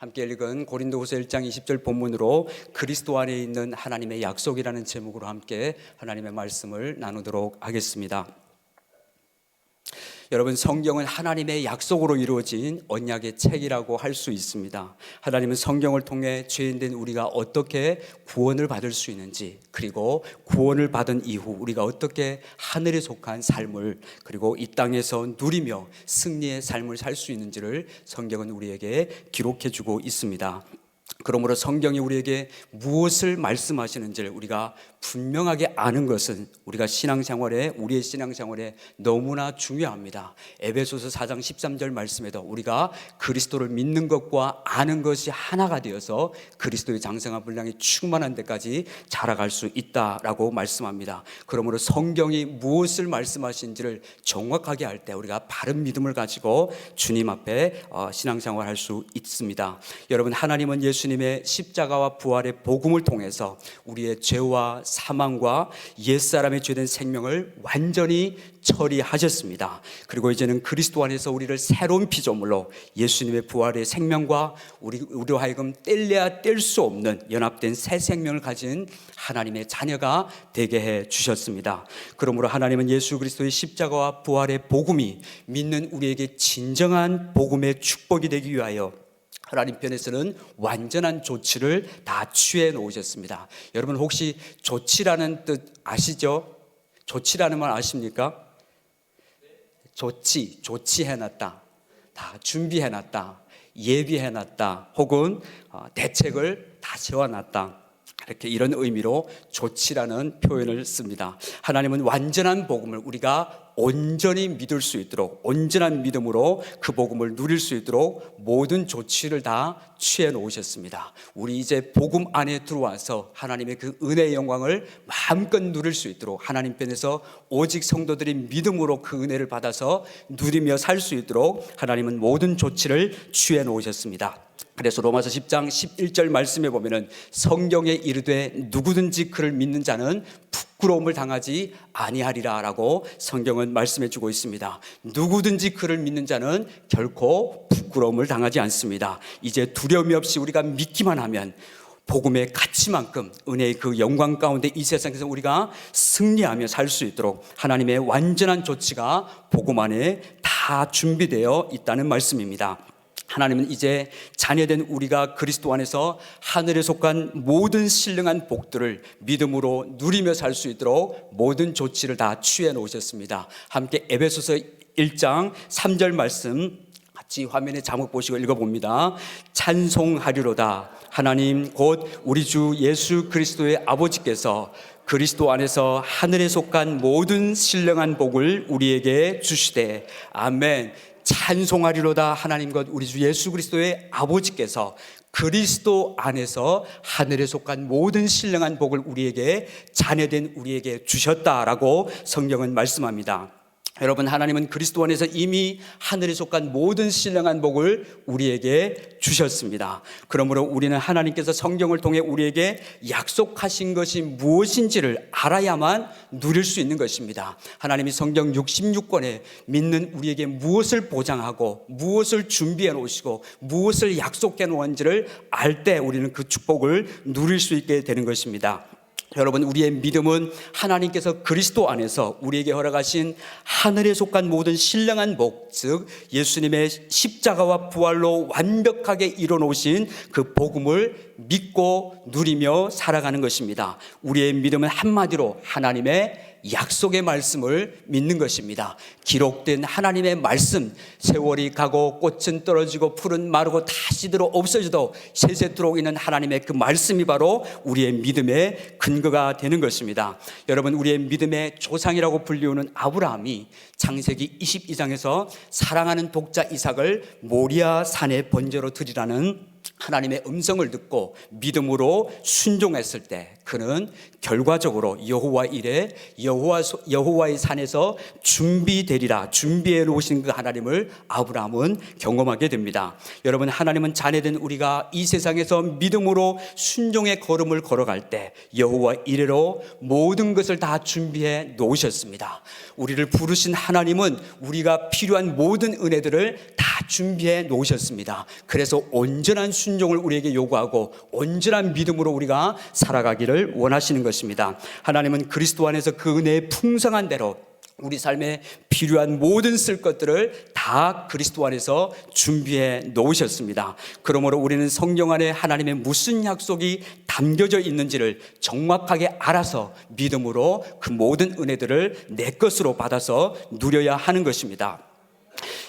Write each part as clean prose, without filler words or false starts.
함께 읽은 고린도후서 1장 20절 본문으로 그리스도 안에 있는 하나님의 약속이라는 제목으로 함께 하나님의 말씀을 나누도록 하겠습니다. 여러분, 성경은 하나님의 약속으로 이루어진 언약의 책이라고 할 수 있습니다. 하나님은 성경을 통해 죄인된 우리가 어떻게 구원을 받을 수 있는지, 그리고 구원을 받은 이후 우리가 어떻게 하늘에 속한 삶을, 그리고 이 땅에서 누리며 승리의 삶을 살 수 있는지를 성경은 우리에게 기록해 주고 있습니다. 그러므로 성경이 우리에게 무엇을 말씀하시는지를 우리가 분명하게 아는 것은 우리의 신앙생활에 너무나 중요합니다. 에베소서 4장 13절 말씀에도 우리가 그리스도를 믿는 것과 아는 것이 하나가 되어서 그리스도의 장성한 분량이 충만한 데까지 자라갈 수 있다라고 말씀합니다. 그러므로 성경이 무엇을 말씀하시는지를 정확하게 알 때 우리가 바른 믿음을 가지고 주님 앞에 신앙생활할 수 있습니다. 여러분, 하나님은 예수님의 십자가와 부활의 복음을 통해서 우리의 죄와 사망과 옛사람의 죄된 생명을 완전히 처리하셨습니다. 그리고 이제는 그리스도 안에서 우리를 새로운 피조물로 예수님의 부활의 생명과 우리로 하여금 뗄래야 뗄 수 없는 연합된 새 생명을 가진 하나님의 자녀가 되게 해 주셨습니다. 그러므로 하나님은 예수 그리스도의 십자가와 부활의 복음이 믿는 우리에게 진정한 복음의 축복이 되기 위하여 하나님 편에서는 완전한 조치를 다 취해 놓으셨습니다. 여러분, 혹시 조치라는 뜻 아시죠? 조치라는 말 아십니까? 조치해놨다, 다 준비해놨다, 예비해놨다, 혹은 대책을 다 세워놨다, 이렇게 이런 의미로 조치라는 표현을 씁니다. 하나님은 완전한 복음을 우리가 온전히 믿을 수 있도록, 온전한 믿음으로 그 복음을 누릴 수 있도록 모든 조치를 다 취해 놓으셨습니다. 우리 이제 복음 안에 들어와서 하나님의 그 은혜의 영광을 마음껏 누릴 수 있도록, 하나님 편에서 오직 성도들이 믿음으로 그 은혜를 받아서 누리며 살 수 있도록 하나님은 모든 조치를 취해 놓으셨습니다. 그래서 로마서 10장 11절 말씀에 보면은 성경에 이르되 누구든지 그를 믿는 자는 부끄러움을 당하지 아니하리라 라고 성경은 말씀해 주고 있습니다. 누구든지 그를 믿는 자는 결코 부끄러움을 당하지 않습니다. 이제 두려움이 없이 우리가 믿기만 하면 복음의 가치만큼 은혜의 그 영광 가운데 이 세상에서 우리가 승리하며 살 수 있도록 하나님의 완전한 조치가 복음 안에 다 준비되어 있다는 말씀입니다. 하나님은 이제 자녀된 우리가 그리스도 안에서 하늘에 속한 모든 신령한 복들을 믿음으로 누리며 살 수 있도록 모든 조치를 다 취해 놓으셨습니다. 함께 에베소서 1장 3절 말씀 같이 화면에 자막 보시고 읽어봅니다. 찬송하리로다. 하나님 곧 우리 주 예수 그리스도의 아버지께서 그리스도 안에서 하늘에 속한 모든 신령한 복을 우리에게 주시되. 아멘. 찬송하리로다. 하나님 곧 우리 주 예수 그리스도의 아버지께서 그리스도 안에서 하늘에 속한 모든 신령한 복을 우리에게, 자녀된 우리에게 주셨다라고 성경은 말씀합니다. 여러분, 하나님은 그리스도 안에서 이미 하늘에 속한 모든 신령한 복을 우리에게 주셨습니다. 그러므로 우리는 하나님께서 성경을 통해 우리에게 약속하신 것이 무엇인지를 알아야만 누릴 수 있는 것입니다. 하나님이 성경 66권에 믿는 우리에게 무엇을 보장하고 무엇을 준비해 놓으시고 무엇을 약속해 놓은지를 알 때 우리는 그 축복을 누릴 수 있게 되는 것입니다. 여러분, 우리의 믿음은 하나님께서 그리스도 안에서 우리에게 허락하신 하늘에 속한 모든 신령한 복, 즉 예수님의 십자가와 부활로 완벽하게 이뤄놓으신 그 복음을 믿고 누리며 살아가는 것입니다. 우리의 믿음은 한마디로 하나님의 약속의 말씀을 믿는 것입니다. 기록된 하나님의 말씀, 세월이 가고 꽃은 떨어지고 풀은 마르고 다시들어 없어져도 세세토록 있는 하나님의 그 말씀이 바로 우리의 믿음의 근거가 되는 것입니다. 여러분, 우리의 믿음의 조상이라고 불리우는 아브라함이 창세기 22장에서 사랑하는 독자 이삭을 모리아 산의 번제로 드리라는 하나님의 음성을 듣고 믿음으로 순종했을 때, 그는 결과적으로 여호와 이레 여호와의 산에서 준비되리라 준비해 놓으신 그 하나님을 아브라함은 경험하게 됩니다. 여러분, 하나님은 자녀된 우리가 이 세상에서 믿음으로 순종의 걸음을 걸어갈 때 여호와 이레로 모든 것을 다 준비해 놓으셨습니다. 우리를 부르신 하나님은 우리가 필요한 모든 은혜들을 다 준비해 놓으셨습니다. 그래서 온전한 순종을 우리에게 요구하고 온전한 믿음으로 우리가 살아가기를 원하시는 것입니다. 하나님은 그리스도 안에서 그 은혜의 풍성한 대로 우리 삶에 필요한 모든 쓸 것들을 다 그리스도 안에서 준비해 놓으셨습니다. 그러므로 우리는 성경 안에 하나님의 무슨 약속이 담겨져 있는지를 정확하게 알아서 믿음으로 그 모든 은혜들을 내 것으로 받아서 누려야 하는 것입니다.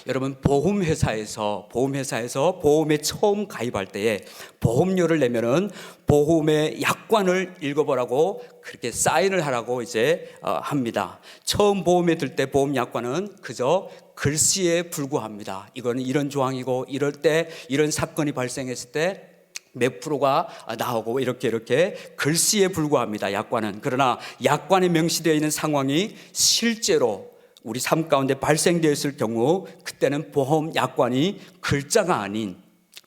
여러분, 보험회사에서 보험에 처음 가입할 때에 보험료를 내면은 보험의 약관을 읽어보라고 그렇게 사인을 하라고 이제 합니다. 처음 보험에 들 때 보험 약관은 그저 글씨에 불과합니다. 이거는 이런 조항이고 이럴 때 이런 사건이 발생했을 때 몇 프로가 나오고 이렇게 글씨에 불과합니다. 약관은. 그러나 약관에 명시되어 있는 상황이 실제로 우리 삶 가운데 발생되었을 경우 그때는 보험 약관이 글자가 아닌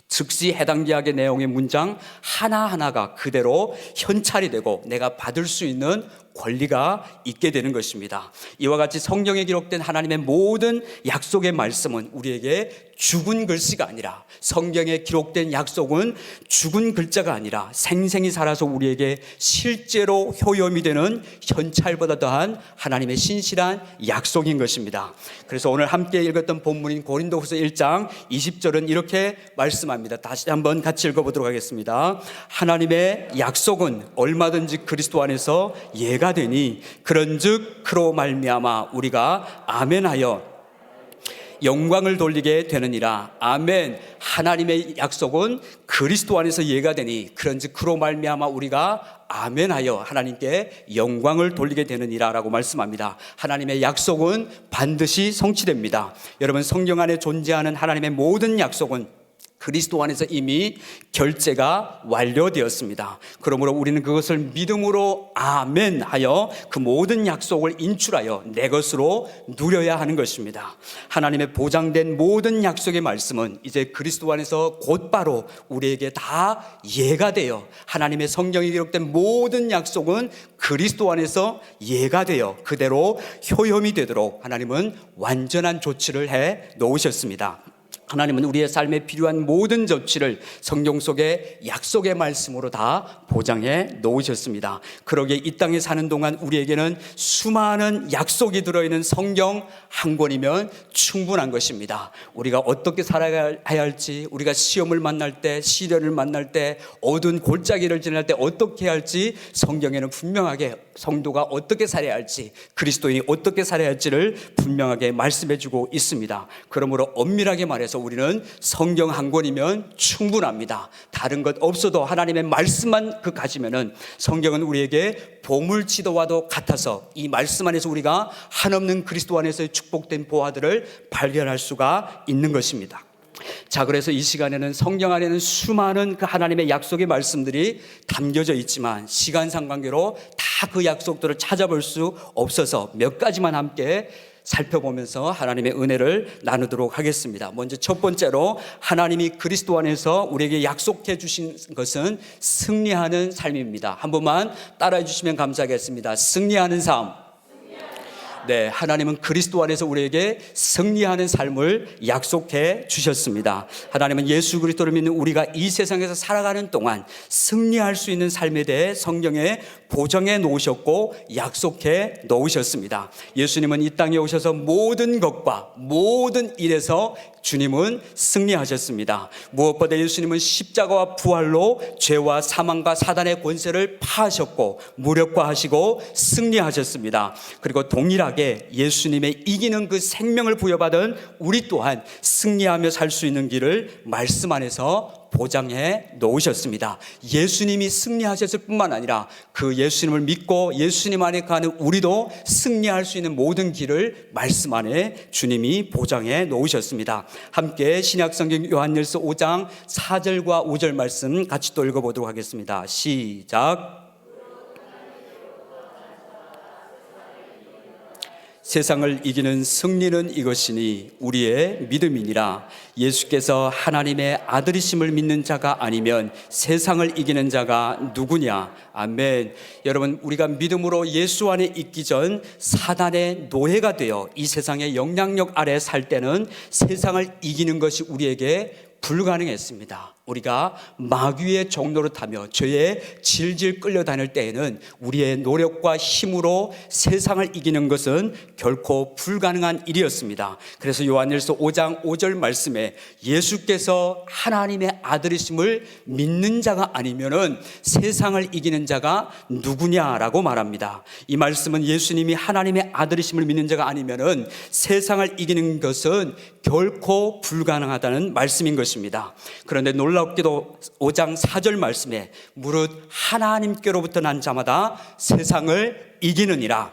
즉시 해당 계약의 내용의 문장 하나하나가 그대로 현찰이 되고 내가 받을 수 있는 권리가 있게 되는 것입니다. 이와 같이 성경에 기록된 하나님의 모든 약속의 말씀은 우리에게 죽은 글씨가 아니라, 성경에 기록된 약속은 죽은 글자가 아니라 생생히 살아서 우리에게 실제로 효염이 되는 현찰보다 더한 하나님의 신실한 약속인 것입니다. 그래서 오늘 함께 읽었던 본문인 고린도후서 1장 20절은 이렇게 말씀합니다. 다시 한번 같이 읽어보도록 하겠습니다. 하나님의 약속은 얼마든지 그리스도 안에서 예가 되니 그런즉 그로 말미암아 우리가 아멘하여 영광을 돌리게 되느니라. 아멘. 하나님의 약속은 그리스도 안에서 예가 되니 그런즉 그로 말미암아 우리가 아멘하여 하나님께 영광을 돌리게 되느니라 라고 말씀합니다. 하나님의 약속은 반드시 성취됩니다. 여러분, 성경 안에 존재하는 하나님의 모든 약속은 그리스도 안에서 이미 결제가 완료되었습니다. 그러므로 우리는 그것을 믿음으로 아멘하여 그 모든 약속을 인출하여 내 것으로 누려야 하는 것입니다. 하나님의 보장된 모든 약속의 말씀은 이제 그리스도 안에서 곧바로 우리에게 다 예가 되어, 하나님의 성경에 기록된 모든 약속은 그리스도 안에서 예가 되어 그대로 효염이 되도록 하나님은 완전한 조치를 해 놓으셨습니다. 하나님은 우리의 삶에 필요한 모든 조치를 성경 속의 약속의 말씀으로 다 보장해 놓으셨습니다. 그러기에 이 땅에 사는 동안 우리에게는 수많은 약속이 들어있는 성경 한 권이면 충분한 것입니다. 우리가 어떻게 살아야 할지, 우리가 시험을 만날 때, 시련을 만날 때, 어두운 골짜기를 지날 때 어떻게 해야 할지 성경에는 분명하게 성도가 어떻게 살아야 할지, 그리스도인이 어떻게 살아야 할지를 분명하게 말씀해 주고 있습니다. 그러므로 엄밀하게 말해서 우리는 성경 한 권이면 충분합니다. 다른 것 없어도 하나님의 말씀만 가지면은 성경은 우리에게 보물지도와도 같아서 이 말씀 안에서 우리가 한없는 그리스도 안에서의 축복된 보화들을 발견할 수가 있는 것입니다. 자, 그래서 이 시간에는 성경 안에는 수많은 그 하나님의 약속의 말씀들이 담겨져 있지만 시간상 관계로 다 그 약속들을 찾아볼 수 없어서 몇 가지만 함께 살펴보면서 하나님의 은혜를 나누도록 하겠습니다. 먼저 첫 번째로 하나님이 그리스도 안에서 우리에게 약속해 주신 것은 승리하는 삶입니다. 한 번만 따라해 주시면 감사하겠습니다. 승리하는 삶. 네, 하나님은 그리스도 안에서 우리에게 승리하는 삶을 약속해 주셨습니다. 하나님은 예수 그리스도를 믿는 우리가 이 세상에서 살아가는 동안 승리할 수 있는 삶에 대해 성경에 보정해 놓으셨고 약속해 놓으셨습니다. 예수님은 이 땅에 오셔서 모든 것과 모든 일에서 주님은 승리하셨습니다. 무엇보다 예수님은 십자가와 부활로 죄와 사망과 사단의 권세를 파하셨고 무력화하시고 승리하셨습니다. 그리고 동일하게 예수님의 이기는 그 생명을 부여받은 우리 또한 승리하며 살 수 있는 길을 말씀 안에서 보장해 놓으셨습니다. 예수님이 승리하셨을 뿐만 아니라 그 예수님을 믿고 예수님 안에 가는 우리도 승리할 수 있는 모든 길을 말씀 안에 주님이 보장해 놓으셨습니다. 함께 신약성경 요한일서 5장 4절과 5절 말씀 같이 또 읽어보도록 하겠습니다. 시작. 세상을 이기는 승리는 이것이니 우리의 믿음이니라. 예수께서 하나님의 아들이심을 믿는 자가 아니면 세상을 이기는 자가 누구냐. 아멘. 여러분, 우리가 믿음으로 예수 안에 있기 전 사단의 노예가 되어 이 세상의 영향력 아래 살 때는 세상을 이기는 것이 우리에게 불가능했습니다. 우리가 마귀의 종로를 타며 죄에 질질 끌려다닐 때에는 우리의 노력과 힘으로 세상을 이기는 것은 결코 불가능한 일이었습니다. 그래서 요한일서 5장 5절 말씀에 예수께서 하나님의 아들이심을 믿는 자가 아니면은 세상을 이기는 자가 누구냐라고 말합니다. 이 말씀은 예수님이 하나님의 아들이심을 믿는 자가 아니면은 세상을 이기는 것은 결코 불가능하다는 말씀인 것입니다. 그런데 놀랍게도 5장 4절 말씀에 무릇 하나님께로부터 난 자마다 세상을 이기느니라.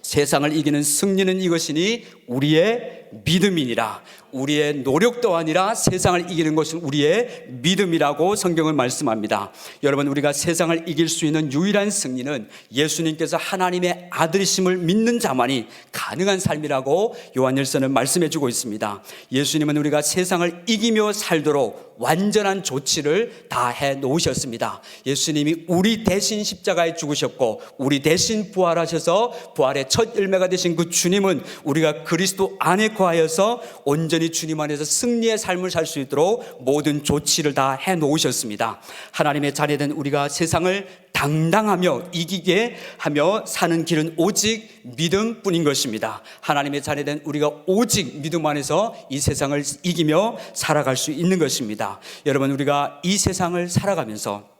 세상을 이기는 승리는 이것이니 우리의 믿음이니라. 우리의 노력도 아니라 세상을 이기는 것은 우리의 믿음이라고 성경은 말씀합니다. 여러분, 우리가 세상을 이길 수 있는 유일한 승리는 예수님께서 하나님의 아들이심을 믿는 자만이 가능한 삶이라고 요한일서는 말씀해 주고 있습니다. 예수님은 우리가 세상을 이기며 살도록 완전한 조치를 다 해 놓으셨습니다. 예수님이 우리 대신 십자가에 죽으셨고 우리 대신 부활하셔서 부활의 첫 열매가 되신 그 주님은 우리가 그리스도 안에 거하여서 온전히 주님 안에서 승리의 삶을 살 수 있도록 모든 조치를 다 해 놓으셨습니다. 하나님의 자녀된 우리가 세상을 당당하며 이기게 하며 사는 길은 오직 믿음뿐인 것입니다. 하나님의 자녀된 우리가 오직 믿음 안에서 이 세상을 이기며 살아갈 수 있는 것입니다. 여러분, 우리가 이 세상을 살아가면서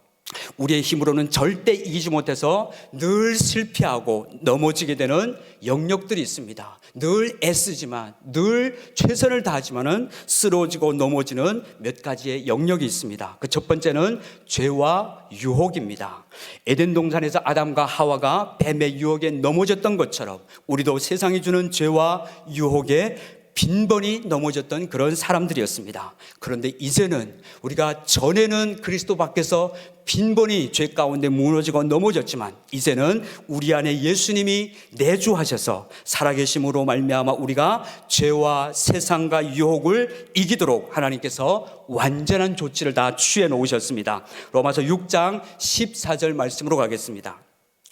우리의 힘으로는 절대 이기지 못해서 늘 실패하고 넘어지게 되는 영역들이 있습니다. 늘 애쓰지만, 늘 최선을 다하지만은 쓰러지고 넘어지는 몇 가지의 영역이 있습니다. 그 첫 번째는 죄와 유혹입니다. 에덴 동산에서 아담과 하와가 뱀의 유혹에 넘어졌던 것처럼 우리도 세상이 주는 죄와 유혹에 빈번히 넘어졌던 그런 사람들이었습니다. 그런데 이제는 우리가 전에는 그리스도 밖에서 빈번히 죄 가운데 무너지고 넘어졌지만 이제는 우리 안에 예수님이 내주하셔서 살아계심으로 말미암아 우리가 죄와 세상과 유혹을 이기도록 하나님께서 완전한 조치를 다 취해 놓으셨습니다. 로마서 6장 14절 말씀으로 가겠습니다.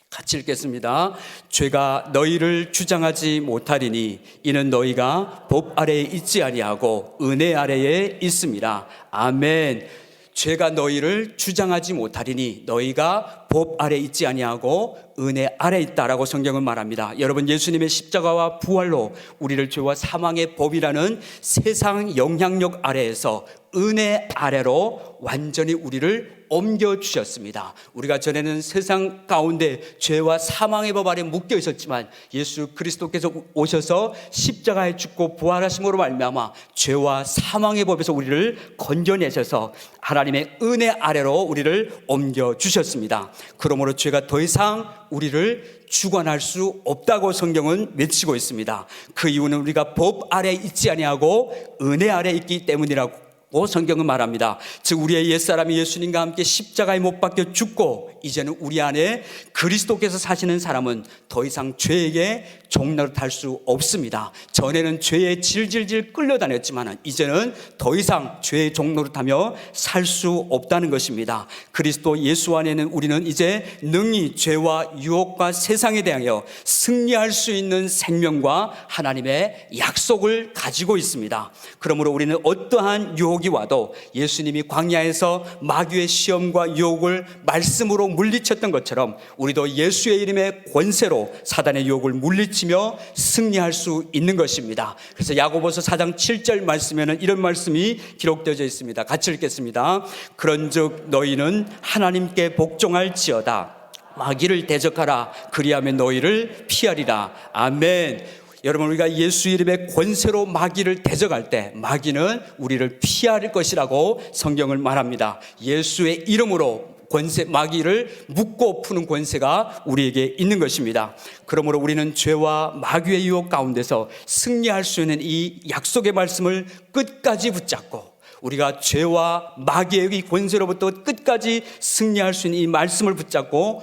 같이 읽겠습니다. 죄가 너희를 주장하지 못하리니 이는 너희가 법 아래에 있지 아니하고 은혜 아래에 있음이라. 아멘. 죄가 너희를 주장하지 못하리니 너희가 법 아래 있지 아니하고 은혜 아래 있다라고 성경은 말합니다. 여러분, 예수님의 십자가와 부활로 우리를 죄와 사망의 법이라는 세상 영향력 아래에서 은혜 아래로 완전히 우리를 옮겨주셨습니다. 우리가 전에는 세상 가운데 죄와 사망의 법 아래 묶여 있었지만 예수 그리스도께서 오셔서 십자가에 죽고 부활하심으로 말미암아 죄와 사망의 법에서 우리를 건져내셔서 하나님의 은혜 아래로 우리를 옮겨주셨습니다. 그러므로 죄가 더 이상 우리를 주관할 수 없다고 성경은 외치고 있습니다. 그 이유는 우리가 법 아래 있지 아니하고 은혜 아래 있기 때문이라고 성경은 말합니다. 즉 우리의 옛사람이 예수님과 함께 십자가에 못 박혀 죽고 이제는 우리 안에 그리스도께서 사시는 사람은 더 이상 죄에게 종노릇할 수 없습니다. 전에는 죄에 질질질 끌려다녔지만 이제는 더 이상 죄의 종노릇하며 살 수 없다는 것입니다. 그리스도 예수 안에는 우리는 이제 능히 죄와 유혹과 세상에 대하여 승리할 수 있는 생명과 하나님의 약속을 가지고 있습니다. 그러므로 우리는 어떠한 유혹이 와도 예수님이 광야에서 마귀의 시험과 유혹을 말씀으로 물리쳤던 것처럼 우리도 예수의 이름의 권세로 사단의 유혹을 물리치며 승리할 수 있는 것입니다. 그래서 야고보서 4장 7절 말씀에는 이런 말씀이 기록되어 있습니다. 같이 읽겠습니다. 그런즉 너희는 하나님께 복종할지어다. 마귀를 대적하라. 그리하면 너희를 피하리라. 아멘. 여러분, 우리가 예수 이름의 권세로 마귀를 대적할 때 마귀는 우리를 피할 것이라고 성경을 말합니다. 예수의 이름으로 권세, 마귀를 묶고 푸는 권세가 우리에게 있는 것입니다. 그러므로 우리는 죄와 마귀의 유혹 가운데서 승리할 수 있는 이 약속의 말씀을 끝까지 붙잡고 우리가 죄와 마귀의 권세로부터 끝까지 승리할 수 있는 이 말씀을 붙잡고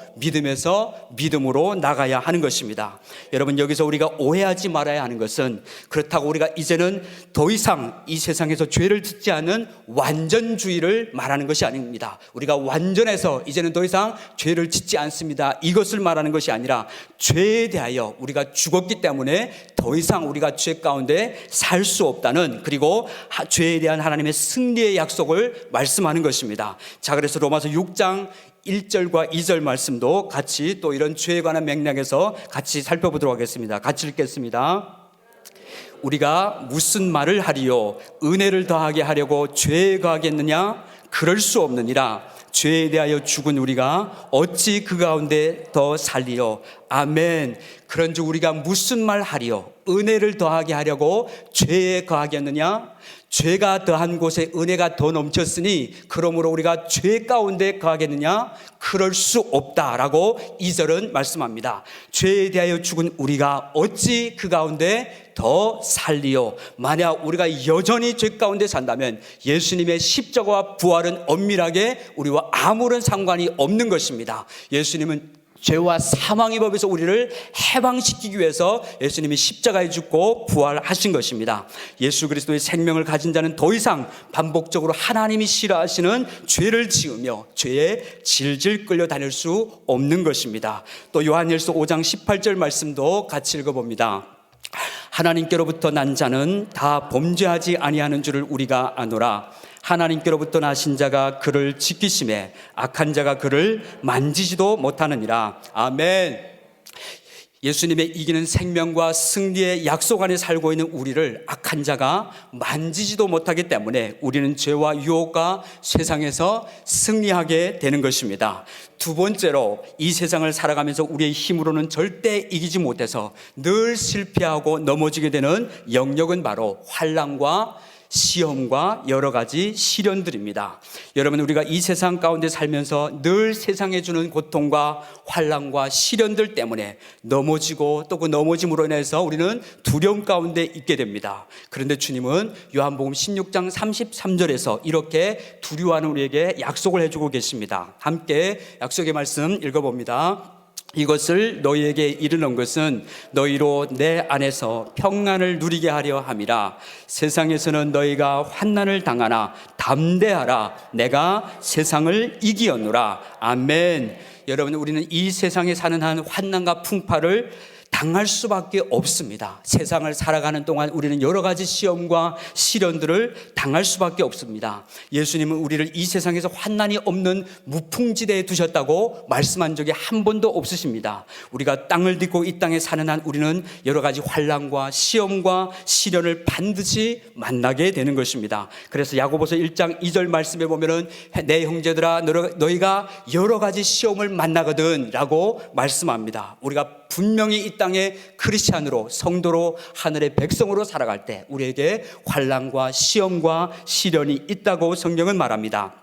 믿음으로 나가야 하는 것입니다. 여러분, 여기서 우리가 오해하지 말아야 하는 것은, 그렇다고 우리가 이제는 더 이상 이 세상에서 죄를 짓지 않는 완전주의를 말하는 것이 아닙니다. 우리가 완전해서 이제는 더 이상 죄를 짓지 않습니다, 이것을 말하는 것이 아니라, 죄에 대하여 우리가 죽었기 때문에 더 이상 우리가 죄 가운데 살 수 없다는, 그리고 죄에 대한 하나님의 승리의 약속을 말씀하는 것입니다. 자, 그래서 로마서 6장 1절과 2절 말씀도 같이 또 이런 죄에 관한 맥락에서 같이 살펴보도록 하겠습니다. 같이 읽겠습니다. 우리가 무슨 말을 하리요? 은혜를 더하게 하려고 죄에 거하겠느냐? 그럴 수 없느니라. 죄에 대하여 죽은 우리가 어찌 그 가운데 더 살리요? 아멘. 그런즉 우리가 무슨 말 하리요? 은혜를 더하게 하려고 죄에 거하겠느냐? 죄가 더한 곳에 은혜가 더 넘쳤으니 그러므로 우리가 죄 가운데 거하겠느냐? 그럴 수 없다라고 2절은 말씀합니다. 죄에 대하여 죽은 우리가 어찌 그 가운데 더 살리요? 만약 우리가 여전히 죄 가운데 산다면 예수님의 십자가와 부활은 엄밀하게 우리와 아무런 상관이 없는 것입니다. 예수님은 죄와 사망의 법에서 우리를 해방시키기 위해서 예수님이 십자가에 죽고 부활하신 것입니다. 예수 그리스도의 생명을 가진 자는 더 이상 반복적으로 하나님이 싫어하시는 죄를 지으며 죄에 질질 끌려다닐 수 없는 것입니다. 또 요한일서 5장 18절 말씀도 같이 읽어봅니다. 하나님께로부터 난 자는 다 범죄하지 아니하는 줄을 우리가 아노라. 하나님께로부터 나신 자가 그를 지키심에 악한 자가 그를 만지지도 못하느니라. 아멘. 예수님의 이기는 생명과 승리의 약속 안에 살고 있는 우리를 악한 자가 만지지도 못하기 때문에 우리는 죄와 유혹과 세상에서 승리하게 되는 것입니다. 두 번째로, 이 세상을 살아가면서 우리의 힘으로는 절대 이기지 못해서 늘 실패하고 넘어지게 되는 영역은 바로 환난과 시험과 여러 가지 시련들입니다. 여러분, 우리가 이 세상 가운데 살면서 늘 세상에 주는 고통과 환난과 시련들 때문에 넘어지고 또 그 넘어짐으로 인해서 우리는 두려움 가운데 있게 됩니다. 그런데 주님은 요한복음 16장 33절에서 이렇게 두려워하는 우리에게 약속을 해주고 계십니다. 함께 약속의 말씀 읽어봅니다. 이것을 너희에게 이르는 것은 너희로 내 안에서 평안을 누리게 하려 함이라. 세상에서는 너희가 환난을 당하나 담대하라. 내가 세상을 이기었노라. 아멘. 여러분, 우리는 이 세상에 사는 한 환난과 풍파를 당할 수밖에 없습니다. 세상을 살아가는 동안 우리는 여러 가지 시험과 시련들을 당할 수밖에 없습니다. 예수님은 우리를 이 세상에서 환난이 없는 무풍지대에 두셨다고 말씀한 적이 한 번도 없으십니다. 우리가 땅을 딛고 이 땅에 사는 한 우리는 여러 가지 환난과 시험과 시련을 반드시 만나게 되는 것입니다. 그래서 야고보서 1장 2절 말씀에 보면은 내 형제들아 너희가 여러 가지 시험을 만나거든 라고 말씀합니다. 우리가 분명히 이 땅에 크리스찬으로, 성도로, 하늘의 백성으로 살아갈 때 우리에게 환난과 시험과 시련이 있다고 성경은 말합니다.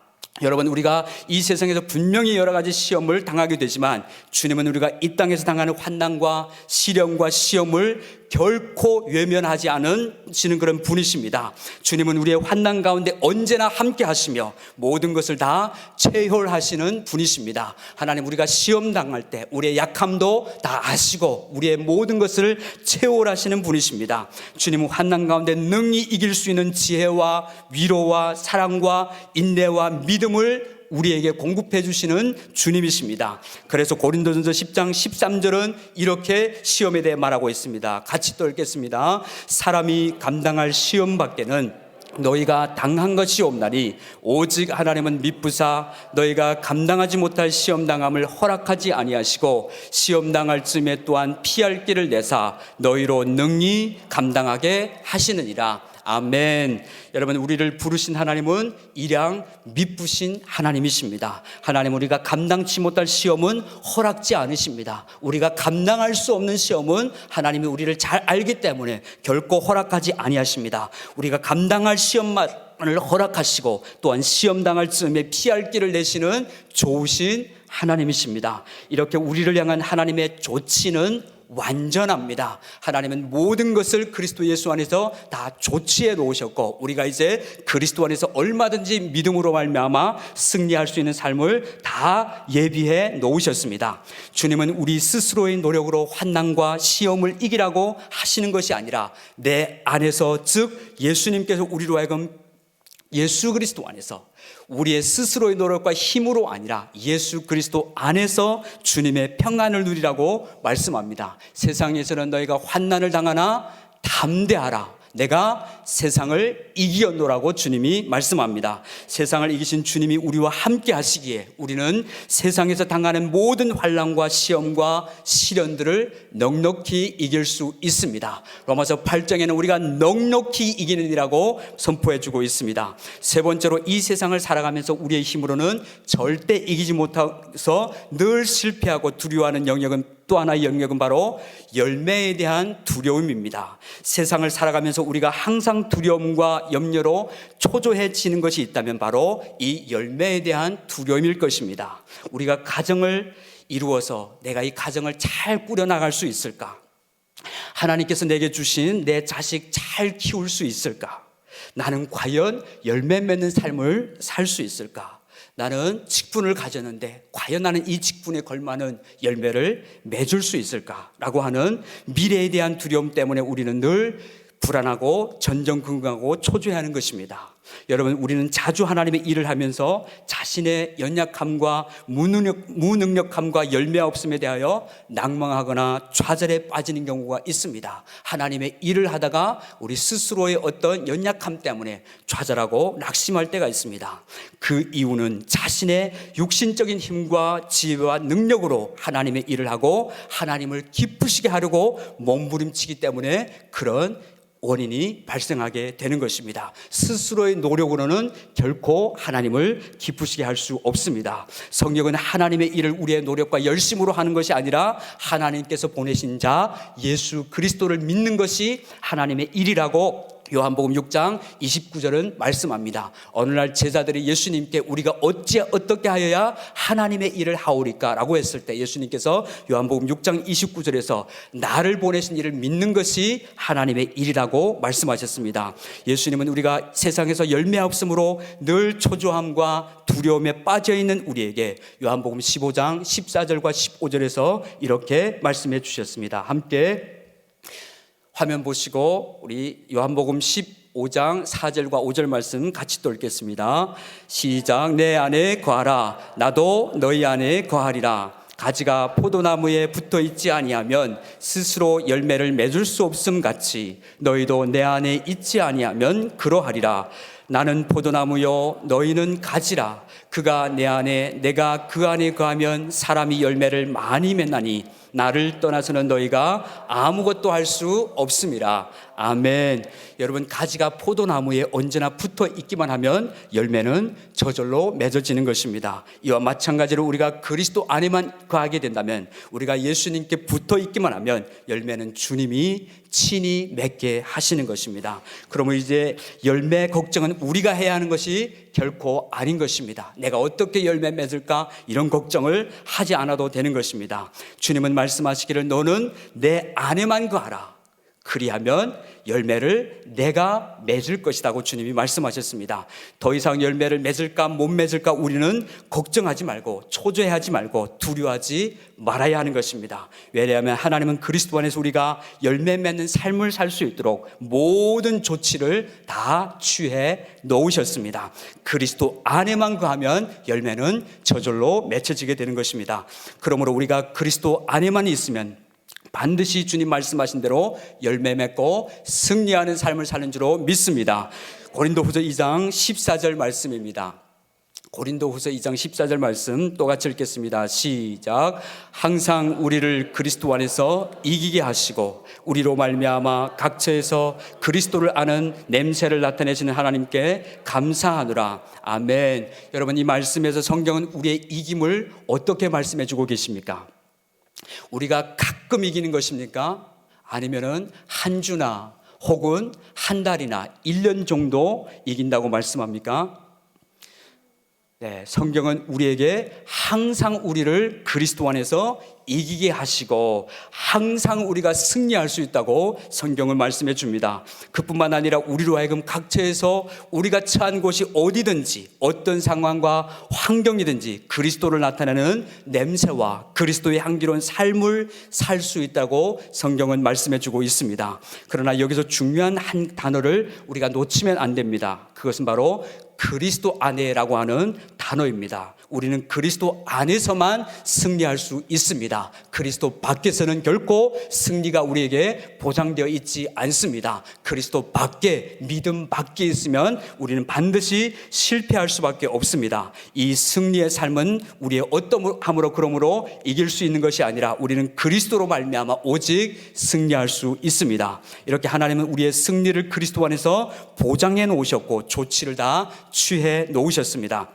여러분, 우리가 이 세상에서 분명히 여러 가지 시험을 당하게 되지만 주님은 우리가 이 땅에서 당하는 환난과 시련과 시험을 결코 외면하지 않으시는 그런 분이십니다. 주님은 우리의 환난 가운데 언제나 함께 하시며 모든 것을 다 체혈하시는 분이십니다. 하나님, 우리가 시험 당할 때 우리의 약함도 다 아시고 우리의 모든 것을 체혈하시는 분이십니다. 주님은 환난 가운데 능히 이길 수 있는 지혜와 위로와 사랑과 인내와 믿음을 우리에게 공급해 주시는 주님이십니다. 그래서 고린도전서 10장 13절은 이렇게 시험에 대해 말하고 있습니다. 같이 또 읽겠습니다. 사람이 감당할 시험 밖에는 너희가 당한 것이 없나니 오직 하나님은 미쁘사 너희가 감당하지 못할 시험 당함을 허락하지 아니하시고 시험 당할 즈음에 또한 피할 길을 내사 너희로 능히 감당하게 하시느니라. 아멘. 여러분, 우리를 부르신 하나님은 일양 미쁘신 하나님이십니다. 하나님, 우리가 감당치 못할 시험은 허락지 않으십니다. 우리가 감당할 수 없는 시험은 하나님이 우리를 잘 알기 때문에 결코 허락하지 아니하십니다. 우리가 감당할 시험만을 허락하시고 또한 시험 당할 즈음에 피할 길을 내시는 좋으신 하나님이십니다. 이렇게 우리를 향한 하나님의 조치는 완전합니다. 하나님은 모든 것을 그리스도 예수 안에서 다 조치해 놓으셨고, 우리가 이제 그리스도 안에서 얼마든지 믿음으로 말미암아 승리할 수 있는 삶을 다 예비해 놓으셨습니다. 주님은 우리 스스로의 노력으로 환난과 시험을 이기라고 하시는 것이 아니라 내 안에서, 즉 예수님께서 우리로 하여금 예수 그리스도 안에서 우리의 스스로의 노력과 힘으로 아니라 예수 그리스도 안에서 주님의 평안을 누리라고 말씀합니다. 세상에서는 너희가 환난을 당하나 담대하라. 내가 세상을 이기었노라고 주님이 말씀합니다. 세상을 이기신 주님이 우리와 함께 하시기에 우리는 세상에서 당하는 모든 환난과 시험과 시련들을 넉넉히 이길 수 있습니다. 로마서 8장에는 우리가 넉넉히 이기는이라고 선포해주고 있습니다. 세 번째로, 이 세상을 살아가면서 우리의 힘으로는 절대 이기지 못해서 늘 실패하고 두려워하는 영역은, 또 하나의 영역은 바로 열매에 대한 두려움입니다. 세상을 살아가면서 우리가 항상 두려움과 염려로 초조해지는 것이 있다면 바로 이 열매에 대한 두려움일 것입니다. 우리가 가정을 이루어서 내가 이 가정을 잘 꾸려나갈 수 있을까? 하나님께서 내게 주신 내 자식 잘 키울 수 있을까? 나는 과연 열매 맺는 삶을 살 수 있을까? 나는 직분을 가졌는데 과연 나는 이 직분에 걸맞는 열매를 맺을 수 있을까라고 하는 미래에 대한 두려움 때문에 우리는 늘 불안하고 전전긍긍하고 초조해하는 것입니다. 여러분, 우리는 자주 하나님의 일을 하면서 자신의 연약함과 무능력함과 열매 없음에 대하여 낭망하거나 좌절에 빠지는 경우가 있습니다. 하나님의 일을 하다가 우리 스스로의 어떤 연약함 때문에 좌절하고 낙심할 때가 있습니다. 그 이유는 자신의 육신적인 힘과 지혜와 능력으로 하나님의 일을 하고 하나님을 기쁘시게 하려고 몸부림치기 때문에 그런 원인이 발생하게 되는 것입니다. 스스로의 노력으로는 결코 하나님을 기쁘시게 할 수 없습니다. 성경은 하나님의 일을 우리의 노력과 열심으로 하는 것이 아니라 하나님께서 보내신 자 예수 그리스도를 믿는 것이 하나님의 일이라고 요한복음 6장 29절은 말씀합니다. 어느 날 제자들이 예수님께 우리가 어떻게 하여야 하나님의 일을 하오리까? 라고 했을 때 예수님께서 요한복음 6장 29절에서 나를 보내신 이를 믿는 것이 하나님의 일이라고 말씀하셨습니다. 예수님은 우리가 세상에서 열매 없음으로 늘 초조함과 두려움에 빠져있는 우리에게 요한복음 15장 14절과 15절에서 이렇게 말씀해 주셨습니다. 함께 화면 보시고 우리 요한복음 15장 4절과 5절 말씀 같이 또 읽겠습니다. 시작. 내 안에 거하라. 나도 너희 안에 거하리라. 가지가 포도나무에 붙어 있지 아니하면 스스로 열매를 맺을 수 없음 같이 너희도 내 안에 있지 아니하면 그러하리라. 나는 포도나무요 너희는 가지라. 그가 내 안에 내가 그 안에 거하면 사람이 열매를 많이 맺나니 나를 떠나서는 너희가 아무것도 할 수 없음이라. 아멘. 여러분, 가지가 포도나무에 언제나 붙어 있기만 하면 열매는 저절로 맺어지는 것입니다. 이와 마찬가지로 우리가 그리스도 안에만 거하게 된다면, 우리가 예수님께 붙어 있기만 하면 열매는 주님이 친히 맺게 하시는 것입니다. 그러면 이제 열매 걱정은 우리가 해야 하는 것이 결코 아닌 것입니다. 내가 어떻게 열매 맺을까? 이런 걱정을 하지 않아도 되는 것입니다. 주님은 말씀하시기를 너는 내 안에만 거하라. 그리하면 열매를 내가 맺을 것이라고 주님이 말씀하셨습니다. 더 이상 열매를 맺을까 못 맺을까 우리는 걱정하지 말고 초조해하지 말고 두려워하지 말아야 하는 것입니다. 왜냐하면 하나님은 그리스도 안에서 우리가 열매 맺는 삶을 살 수 있도록 모든 조치를 다 취해 놓으셨습니다. 그리스도 안에만 거하면 열매는 저절로 맺혀지게 되는 것입니다. 그러므로 우리가 그리스도 안에만 있으면 반드시 주님 말씀하신 대로 열매 맺고 승리하는 삶을 사는 줄로 믿습니다. 고린도후서 2장 14절 말씀입니다. 고린도후서 2장 14절 말씀 똑같이 읽겠습니다. 시작. 항상 우리를 그리스도 안에서 이기게 하시고 우리로 말미암아 각처에서 그리스도를 아는 냄새를 나타내시는 하나님께 감사하노라. 아멘. 여러분, 이 말씀에서 성경은 우리의 이김을 어떻게 말씀해 주고 계십니까? 우리가 가끔 이기는 것입니까? 아니면은 한 주나 혹은 한 달이나 1년 정도 이긴다고 말씀합니까? 네, 성경은 우리에게 항상 우리를 그리스도 안에서 이기게 하시고 항상 우리가 승리할 수 있다고 성경을 말씀해 줍니다. 그뿐만 아니라 우리로 하여금 각처에서 우리가 처한 곳이 어디든지 어떤 상황과 환경이든지 그리스도를 나타내는 냄새와 그리스도의 향기로운 삶을 살 수 있다고 성경은 말씀해 주고 있습니다. 그러나 여기서 중요한 한 단어를 우리가 놓치면 안 됩니다. 그것은 바로 그리스도 안에라고 하는 단어입니다. 우리는 그리스도 안에서만 승리할 수 있습니다. 그리스도 밖에서는 결코 승리가 우리에게 보장되어 있지 않습니다. 그리스도 밖에, 믿음 밖에 있으면 우리는 반드시 실패할 수밖에 없습니다. 이 승리의 삶은 우리의 어떠함으로 그러므로 이길 수 있는 것이 아니라 우리는 그리스도로 말미암아 오직 승리할 수 있습니다. 이렇게 하나님은 우리의 승리를 그리스도 안에서 보장해 놓으셨고 조치를 다 취해 놓으셨습니다.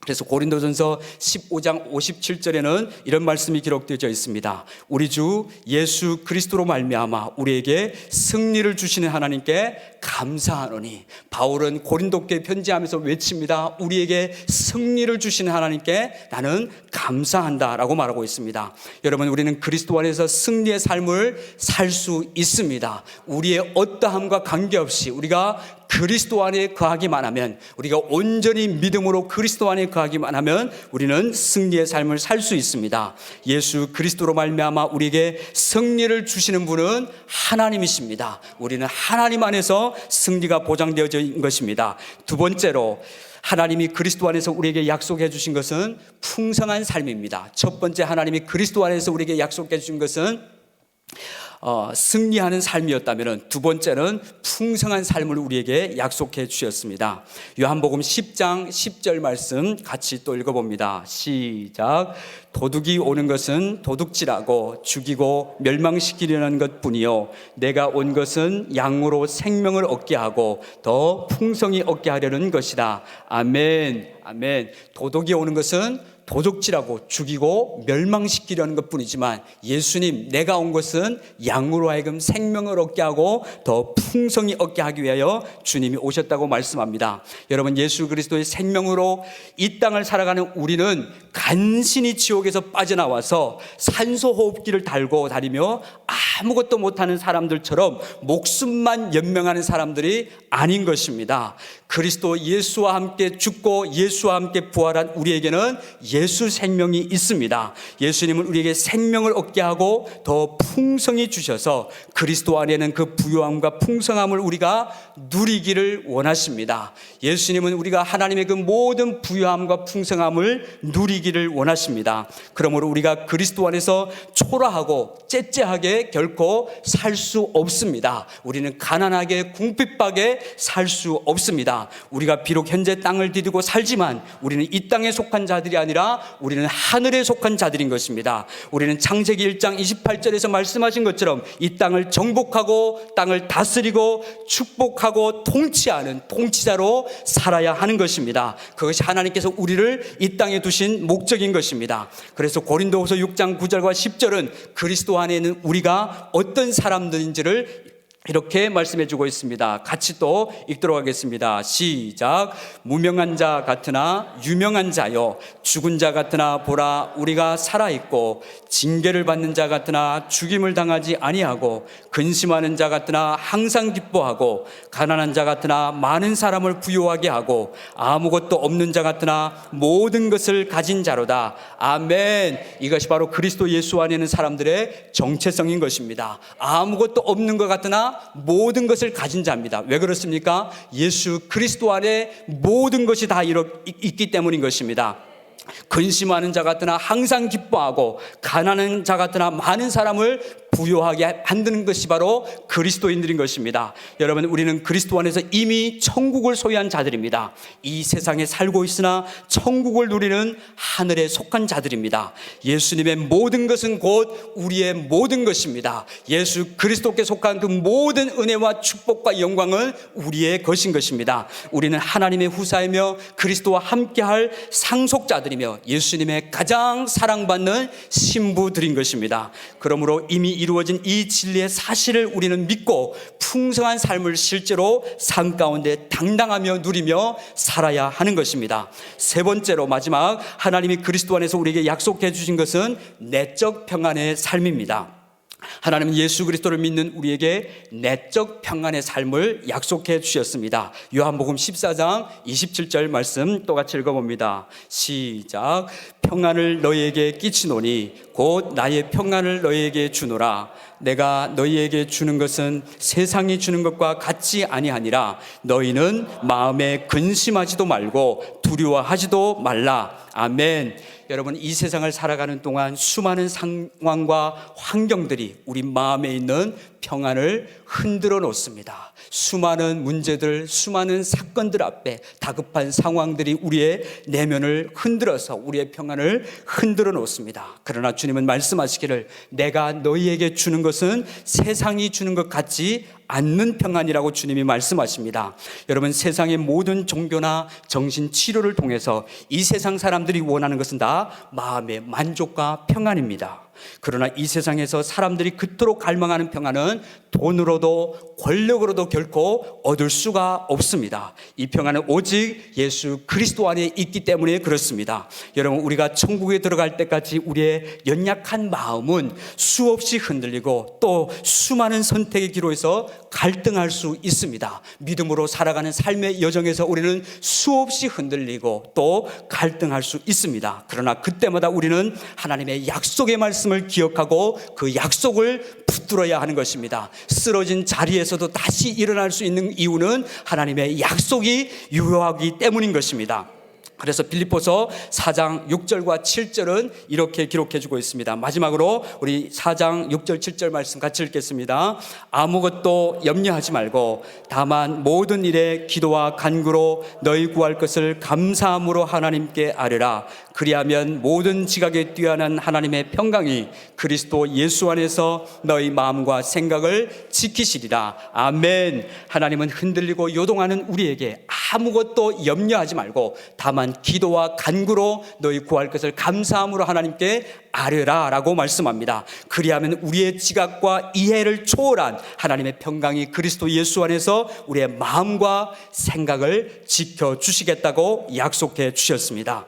그래서 고린도전서 15장 57절에는 이런 말씀이 기록되어 있습니다. 우리 주 예수 그리스도로 말미암아 우리에게 승리를 주시는 하나님께 감사하노니. 바울은 고린도께 편지하면서 외칩니다. 우리에게 승리를 주시는 하나님께 나는 감사한다라고 말하고 있습니다. 여러분, 우리는 그리스도 안에서 승리의 삶을 살 수 있습니다. 우리의 어떠함과 관계없이 우리가 그리스도 안에 거하기만 하면, 우리가 온전히 믿음으로 그리스도 안에 거하기만 하면 우리는 승리의 삶을 살 수 있습니다. 예수 그리스도로 말미암아 우리에게 승리를 주시는 분은 하나님이십니다. 우리는 하나님 안에서 승리가 보장되어져 있는 것입니다. 두 번째로 하나님이 그리스도 안에서 우리에게 약속해 주신 것은 풍성한 삶입니다. 첫 번째, 하나님이 그리스도 안에서 우리에게 약속해 주신 것은 승리하는 삶이었다면 두 번째는 풍성한 삶을 우리에게 약속해 주셨습니다. 요한복음 10장 10절 말씀 같이 또 읽어봅니다. 시작. 도둑이 오는 것은 도둑질하고 죽이고 멸망시키려는 것뿐이요 내가 온 것은 양으로 생명을 얻게 하고 더 풍성히 얻게 하려는 것이다. 아멘. 아멘. 도둑이 오는 것은 도둑질하고 죽이고 멸망시키려는 것뿐이지만 예수님, 내가 온 것은 양으로 하여금 생명을 얻게 하고 더 풍성히 얻게 하기 위하여 주님이 오셨다고 말씀합니다. 여러분, 예수 그리스도의 생명으로 이 땅을 살아가는 우리는 간신히 지옥에서 빠져나와서 산소호흡기를 달고 다니며 아무것도 못하는 사람들처럼 목숨만 연명하는 사람들이 아닌 것입니다. 그리스도 예수와 함께 죽고 예수와 함께 부활한 우리에게는 예수 생명이 있습니다. 예수님은 우리에게 생명을 얻게 하고 더 풍성히 주셔서 그리스도 안에는 그 부요함과 풍성함을 우리가 누리기를 원하십니다. 예수님은 우리가 하나님의 그 모든 부요함과 풍성함을 누리기를 원하십니다. 그러므로 우리가 그리스도 안에서 초라하고 째째하게 결코 살 수 없습니다. 우리는 가난하게 궁핍하게 살 수 없습니다. 우리가 비록 현재 땅을 디디고 살지만 우리는 이 땅에 속한 자들이 아니라 우리는 하늘에 속한 자들인 것입니다. 우리는 창세기 1장 28절에서 말씀하신 것처럼 이 땅을 정복하고 땅을 다스리고 축복하고 통치하는 통치자로 살아야 하는 것입니다. 그것이 하나님께서 우리를 이 땅에 두신 목적인 것입니다. 그래서 고린도후서 6장 9절과 10절은 그리스도 안에 있는 우리가 어떤 사람들인지를 이렇게 말씀해 주고 있습니다. 같이 또 읽도록 하겠습니다. 시작. 무명한 자 같으나 유명한 자요 죽은 자 같으나 보라 우리가 살아있고 징계를 받는 자 같으나 죽임을 당하지 아니하고 근심하는 자 같으나 항상 기뻐하고 가난한 자 같으나 많은 사람을 부요하게 하고 아무것도 없는 자 같으나 모든 것을 가진 자로다. 아멘. 이것이 바로 그리스도 예수 안에 있는 사람들의 정체성인 것입니다. 아무것도 없는 것 같으나 모든 것을 가진 자입니다. 왜 그렇습니까? 예수 그리스도 안에 모든 것이 다 있기 때문인 것입니다. 근심하는 자 같으나 항상 기뻐하고 가난한 자 같으나 많은 사람을 부요하게 만드는 것이 바로 그리스도인들인 것입니다. 여러분, 우리는 그리스도 안에서 이미 천국을 소유한 자들입니다. 이 세상에 살고 있으나 천국을 누리는 하늘에 속한 자들입니다. 예수님의 모든 것은 곧 우리의 모든 것입니다. 예수 그리스도께 속한 그 모든 은혜와 축복과 영광은 우리의 것인 것입니다. 우리는 하나님의 후사이며 그리스도와 함께할 상속자들이며 예수님의 가장 사랑받는 신부들인 것입니다. 그러므로 이미 이루어진 이 진리의 사실을 우리는 믿고 풍성한 삶을 실제로 삶 가운데 당당하며 누리며 살아야 하는 것입니다. 세 번째로 마지막, 하나님이 그리스도 안에서 우리에게 약속해 주신 것은 내적 평안의 삶입니다. 하나님은 예수 그리스도를 믿는 우리에게 내적 평안의 삶을 약속해 주셨습니다. 요한복음 14장 27절 말씀 똑같이 읽어봅니다. 시작. 평안을 너희에게 끼치노니 곧 나의 평안을 너희에게 주노라. 내가 너희에게 주는 것은 세상이 주는 것과 같지 아니하니라. 너희는 마음에 근심하지도 말고 두려워하지도 말라. 아멘. 여러분, 이 세상을 살아가는 동안 수많은 상황과 환경들이 우리 마음에 있는 평안을 흔들어 놓습니다. 수많은 문제들, 수많은 사건들 앞에 다급한 상황들이 우리의 내면을 흔들어서 우리의 평안을 흔들어 놓습니다. 그러나 주님은 말씀하시기를 내가 너희에게 주는 것은 세상이 주는 것 같지 않는 평안이라고 주님이 말씀하십니다. 여러분, 세상의 모든 종교나 정신치료를 통해서 이 세상 사람들이 원하는 것은 다 마음의 만족과 평안입니다. 그러나 이 세상에서 사람들이 그토록 갈망하는 평안은 돈으로도 권력으로도 결코 얻을 수가 없습니다. 이 평안은 오직 예수 그리스도 안에 있기 때문에 그렇습니다. 여러분, 우리가 천국에 들어갈 때까지 우리의 연약한 마음은 수없이 흔들리고 또 수많은 선택의 기로에서 갈등할 수 있습니다. 믿음으로 살아가는 삶의 여정에서 우리는 수없이 흔들리고 또 갈등할 수 있습니다. 그러나 그때마다 우리는 하나님의 약속의 말씀을 기억하고 그 약속을 붙들어야 하는 것입니다. 쓰러진 자리에서도 다시 일어날 수 있는 이유는 하나님의 약속이 유효하기 때문인 것입니다. 그래서 빌립보서 4장 6절과 7절은 이렇게 기록해 주고 있습니다. 마지막으로 우리 4장 6절 7절 말씀 같이 읽겠습니다. 아무것도 염려하지 말고 다만 모든 일에 기도와 간구로 너희 구할 것을 감사함으로 하나님께 아뢰라. 그리하면 모든 지각에 뛰어난 하나님의 평강이 그리스도 예수 안에서 너희 마음과 생각을 지키시리라. 아멘. 하나님은 흔들리고 요동하는 우리에게 아무것도 염려하지 말고 다만 기도와 간구로 너희 구할 것을 감사함으로 하나님께 아뢰라 라고 말씀합니다. 그리하면 우리의 지각과 이해를 초월한 하나님의 평강이 그리스도 예수 안에서 우리의 마음과 생각을 지켜주시겠다고 약속해 주셨습니다.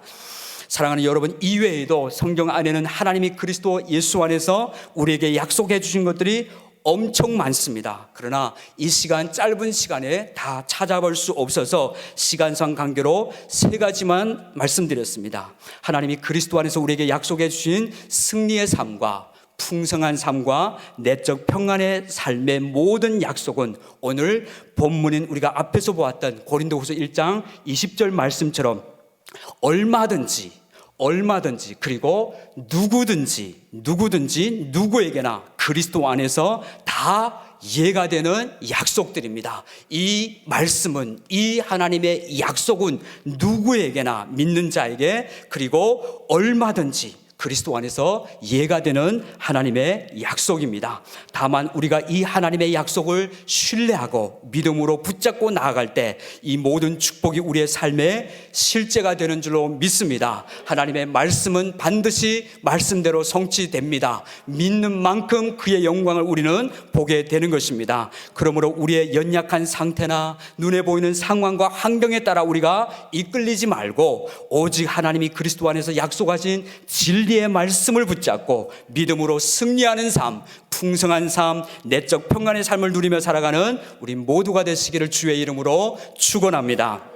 사랑하는 여러분, 이외에도 성경 안에는 하나님이 그리스도 예수 안에서 우리에게 약속해 주신 것들이 엄청 많습니다. 그러나 이 시간, 짧은 시간에 다 찾아볼 수 없어서 시간상 관계로 세 가지만 말씀드렸습니다. 하나님이 그리스도 안에서 우리에게 약속해 주신 승리의 삶과 풍성한 삶과 내적 평안의 삶의 모든 약속은 오늘 본문인 우리가 앞에서 보았던 고린도후서 1장 20절 말씀처럼 얼마든지 그리고 누구든지 누구에게나 그리스도 안에서 다 이해가 되는 약속들입니다. 이 말씀은, 이 하나님의 약속은 누구에게나 믿는 자에게 그리고 얼마든지 그리스도 안에서 이해가 되는 하나님의 약속입니다. 다만 우리가 이 하나님의 약속을 신뢰하고 믿음으로 붙잡고 나아갈 때 이 모든 축복이 우리의 삶에 실제가 되는 줄로 믿습니다. 하나님의 말씀은 반드시 말씀대로 성취됩니다. 믿는 만큼 그의 영광을 우리는 보게 되는 것입니다. 그러므로 우리의 연약한 상태나 눈에 보이는 상황과 환경에 따라 우리가 이끌리지 말고 오직 하나님이 그리스도 안에서 약속하신 진리의 말씀을 붙잡고 믿음으로 승리하는 삶, 풍성한 삶, 내적 평안의 삶을 누리며 살아가는 우리 모두가 되시기를 주의 이름으로 축원합니다.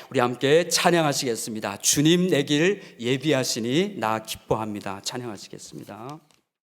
우리 함께 찬양하시겠습니다. 주님 내 길 예비하시니 나 기뻐합니다. 찬양하시겠습니다.